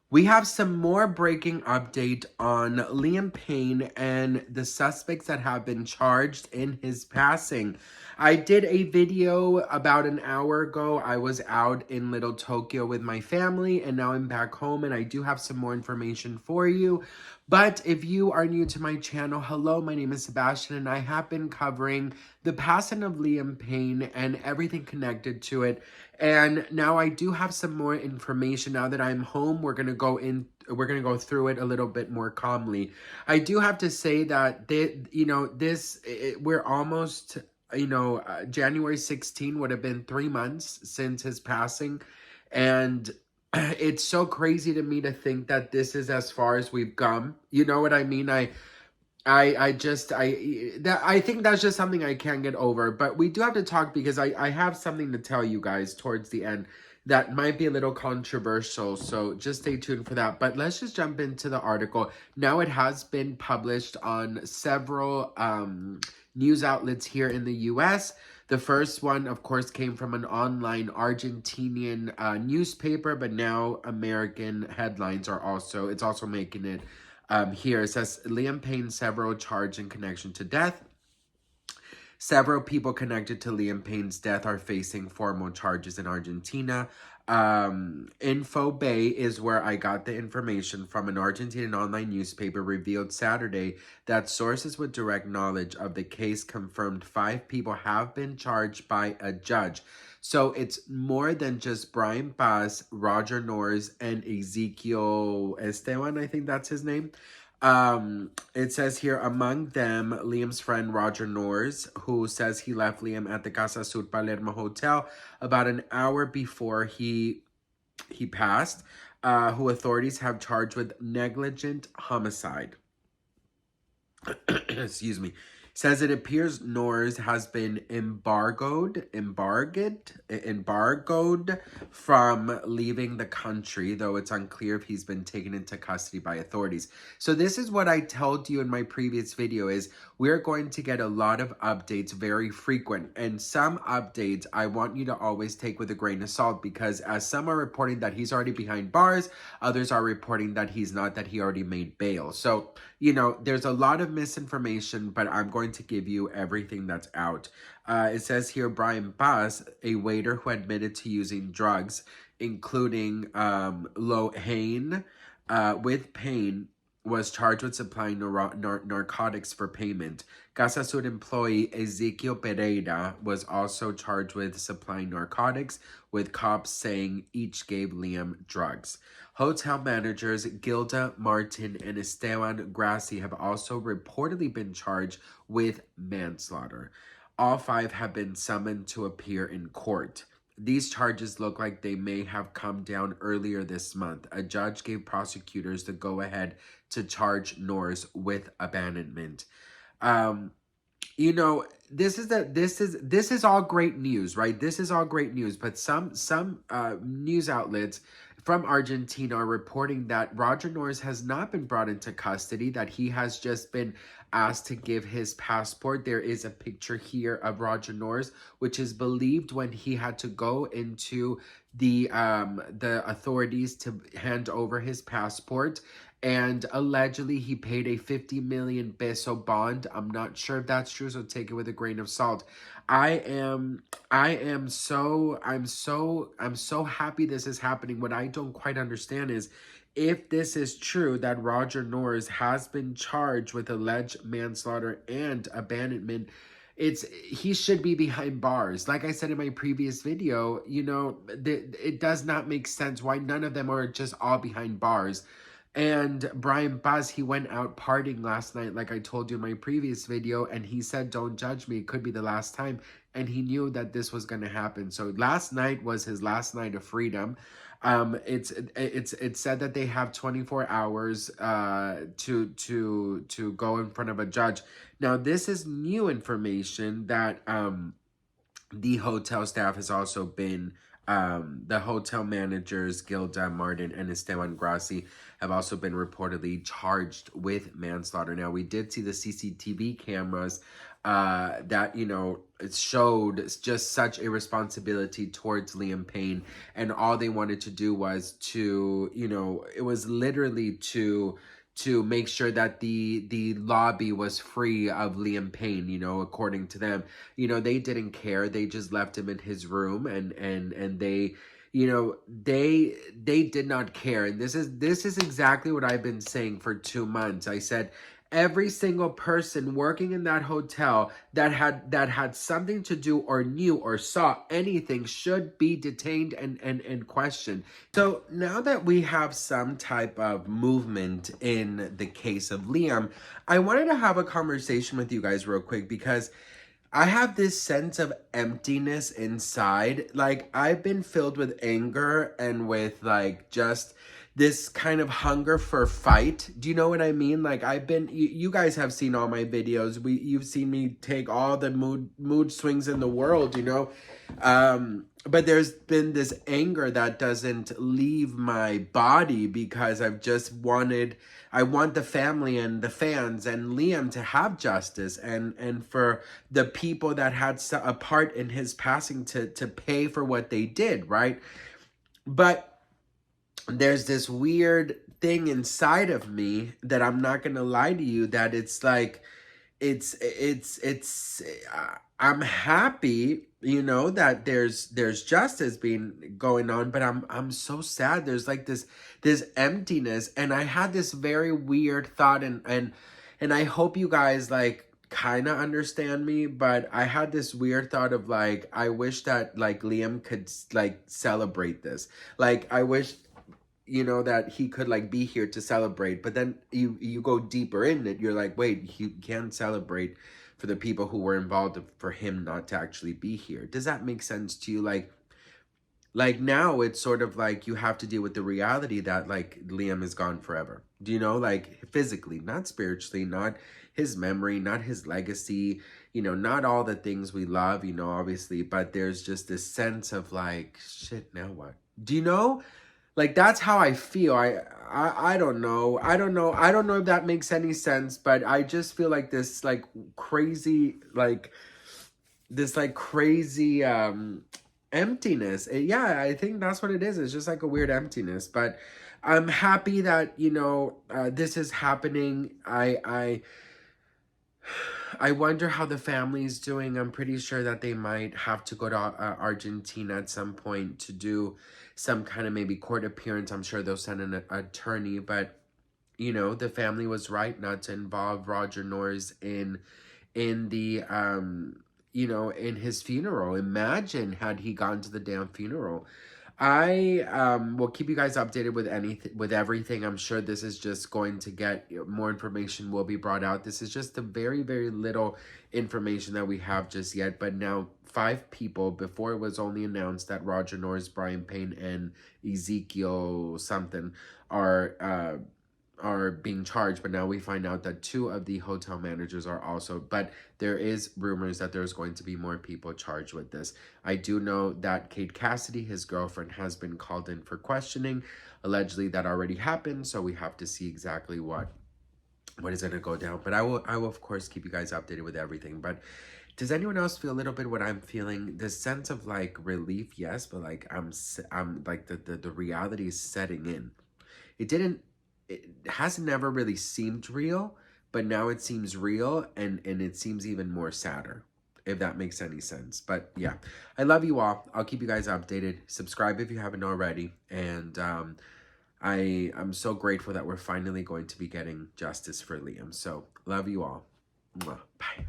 We have some more breaking update on Liam Payne and the suspects that have been charged in his passing. I did a video about an hour ago. I was out in Little Tokyo with my family, and now I'm back home, and I do have some more information for you. But if you are new to my channel, hello, my name is Sebastian, and I have been covering the passing of Liam Payne and everything connected to it. And now I do have some more information. Now that I'm home, we're gonna go through it a little bit more calmly. I do have to say that we're almost, January 16 would have been 3 months since his passing, and it's so crazy to me to think that this is as far as we've come. You know what I mean? I think that's just something I can't get over. But we do have to talk because I have something to tell you guys towards the end that might be a little controversial. So just stay tuned for that. But let's just jump into the article. Now it has been published on several news outlets here in the US. The first one, of course, came from an online Argentinian newspaper, but now American headlines are also, it's also making it here. It says, Liam Payne several charged in connection to death. Several people connected to Liam Payne's death are facing formal charges in Argentina. Info Bay is where I got the information from. An Argentinian online newspaper revealed Saturday that sources with direct knowledge of the case confirmed 5 people have been charged by a judge. So it's more than just Brian Paz, Roger Norris, and Ezekiel Esteban, I think that's his name. It says here, among them, Liam's friend Roger Norris, who says he left Liam at the Casa Sur Palermo Hotel about an hour before he passed, who authorities have charged with negligent homicide. Excuse me. Says it appears Norris has been embargoed from leaving the country, though it's unclear if he's been taken into custody by authorities. So this is what I told you in my previous video is we're going to get a lot of updates very frequent, and some updates I want you to always take with a grain of salt, because as some are reporting that he's already behind bars, others are reporting that he's not, that he already made bail. So, you know, there's a lot of misinformation, but I'm going to give you everything that's out. It says here, Brian Paz, a waiter who admitted to using drugs, including Lohain, with Payne, was charged with supplying narcotics for payment. Casa Sur employee Ezekiel Pereira was also charged with supplying narcotics, with cops saying each gave Liam drugs. Hotel managers Gilda Martin and Esteban Grassi have also reportedly been charged with manslaughter. All 5 have been summoned to appear in court. These charges look like they may have come down earlier this month. A judge gave prosecutors the go-ahead to charge Norris with abandonment. You know, this is all great news, right? This is all great news, but some news outlets from Argentina are reporting that Roger Norris has not been brought into custody, that he has just been asked to give his passport. There is a picture here of Roger Norris, which is believed when he had to go into the authorities to hand over his passport. And allegedly he paid a 50 million peso bond. I'm not sure if that's true, so take it with a grain of salt. I'm so happy this is happening. What I don't quite understand is if this is true that Roger Norris has been charged with alleged manslaughter and abandonment, he should be behind bars. Like I said in my previous video, you know, it does not make sense why none of them are just all behind bars. And Brian Paz, he went out partying last night, like I told you in my previous video, and he said, don't judge me, it could be the last time. And he knew that this was going to happen. So last night was his last night of freedom. It's said that they have 24 hours to go in front of a judge. Now, this is new information that the hotel staff has also been, the hotel managers, Gilda Martin and Esteban Grassi, have also been reportedly charged with manslaughter. Now, we did see the CCTV cameras that, you know, it showed just such a responsibility towards Liam Payne, and all they wanted to do was to, you know, it was literally to make sure that the lobby was free of Liam Payne, you know, according to them. You know, they didn't care. They just left him in his room, and they, you know, they did not care. And this is exactly what I've been saying for 2 months. I said every single person working in that hotel that had something to do or knew or saw anything should be detained and questioned. So now that we have some type of movement in the case of Liam, I wanted to have a conversation with you guys real quick, because I have this sense of emptiness inside. Like, I've been filled with anger and with, like, just this kind of hunger for fight. Do you know what I mean? Like, you guys have seen all my videos. You've seen me take all the mood swings in the world, you know? But there's been this anger that doesn't leave my body, because I want the family and the fans and Liam to have justice, and for the people that had a part in his passing to pay for what they did, right? But there's this weird thing inside of me that I'm not gonna lie to you, that it's like, I'm happy, you know, that there's justice being going on, but I'm so sad. There's like this emptiness, and I had this very weird thought, and I hope you guys like kind of understand me, but I had this weird thought of like, I wish that like Liam could like celebrate this. Like, I wish, you know, that he could like be here to celebrate. But then you go deeper in it, you're like, wait, he can't celebrate for the people who were involved, for him not to actually be here. Does that make sense to you? Like now it's sort of like you have to deal with the reality that like Liam is gone forever. Do you know? Like, physically, not spiritually, not his memory, not his legacy, you know, not all the things we love, you know, obviously, but there's just this sense of like, shit, now what? Do you know? Like, that's how I feel. I don't know. I don't know if that makes any sense, but I just feel like this like crazy, like this like crazy emptiness. Yeah, I think that's what it is. It's just like a weird emptiness. But I'm happy that, you know, this is happening. I wonder how the family's doing. I'm pretty sure that they might have to go to Argentina at some point to do some kind of maybe court appearance. I'm sure they'll send an attorney, but you know, the family was right not to involve Roger Norris in the you know, in his funeral. Imagine had he gone to the damn funeral. I will keep you guys updated with everything. I'm sure this is just going to get more information will be brought out. This is just the very, very little information that we have just yet. But now 5 people, before it was only announced that Roger Norris, Brian Payne, and Ezekiel something are being charged, but now we find out that 2 of the hotel managers are also, but there is rumors that there's going to be more people charged with this. I do know that Kate Cassidy, his girlfriend, has been called in for questioning. Allegedly that already happened, so we have to see exactly what is going to go down. But I will of course keep you guys updated with everything. But does anyone else feel a little bit what I'm feeling? This sense of like relief, yes, but like I'm like the reality is setting in. It hasn't never really seemed real, but now it seems real, and it seems even more sadder, if that makes any sense. But yeah, I love you all. I'll keep you guys updated. Subscribe if you haven't already. And I'm so grateful that we're finally going to be getting justice for Liam. So love you all. Mwah. Bye.